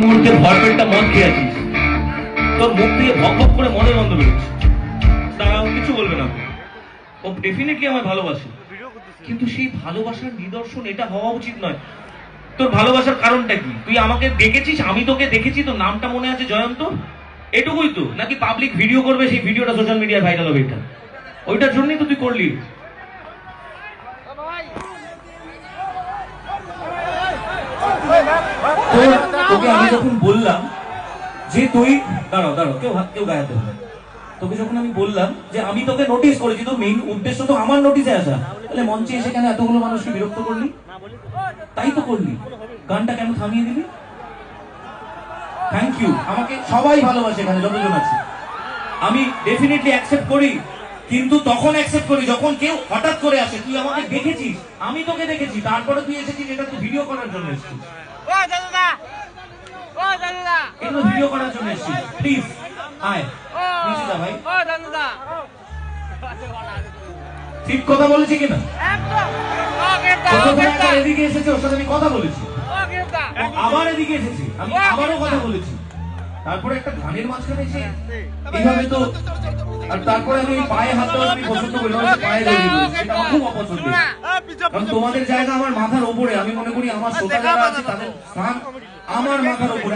মুহূর্তে ভরপেটটা মদ খেয়েছিস, তোর মুখ দিয়ে ভক ভক করে মদের গন্ধ বেরোচ্ছে, তারা কিছু বলবে না। ও ডেফিনেটলি আমায় ভালোবাসে, কিন্তু সেই ভালোবাসার নিদর্শন এটা হওয়া উচিত নয়। তোর ভালোবাসার কারণটা কি? তুই আমাকে দেখেছিস, আমি তোকে দেখেছি, তোর নামটা মনে আছে জয়ন্ত, এটুকুই তো? নাকি পাবলিক ভিডিও করবে, সেই ভিডিওটা সোশ্যাল মিডিয়ায় ভাইরাল হবে, এটা ওইটার জন্যই তো তুই করলি। তোকে আমি যখন বললাম যে তুই দাঁড়াও দাঁড়াও, কেউ গায়াতে হবে, তোকে যখন আমি বললাম যে আমি তোকে নোটিস করেছি, তো মেইন উদ্দেশ্য তো আমার নোটিসে আসা, তাহলে মঞ্চে এসে কেন এতগুলো মানুষকে বিরক্ত করলি? তাই তো করলি, গানটা কেন থামিয়ে দিলি? থ্যাংক ইউ, আমাকে সবাই ভালোবাসে এখানে যতজন আছে, আমি ডেফিনেটলি অ্যাকসেপ্ট করি, কিন্তু তখন অ্যাকসেপ্ট করি যখন কেউ হঠাৎ করে আসে। তুই আমাকে দেখেছিস, আমি তোকে দেখেছি, তারপরে তুই এসেছিস এটা তুই ভিডিও করার জন্য এসেছিস, এগুলো ভিডিও করার জন্য এসেছিস। প্লিজ আয় নিশিতা ভাই, ঠিক কথা বলেছি কিনা? এদিকে এসেছে, ওর সাথে আমি কথা বলেছি, আবার এদিকে এসেছি, আমি আবারও কথা বলেছি, তারপরে একটা গানের মাঝখানে এসে এইভাবে তো, আর তারপরে আমি পায়ে হাত দেওয়া আমি পছন্দ করি না, পায়ে ধরে বলেছি, এটা আমার খুব অপছন্দ। কারণ তোমাদের জায়গা আমার মাথার ওপরে, আমি মনে করি আমার শ্রোতা যারা আছে তাদের স্থান আমার মাথার ওপরে।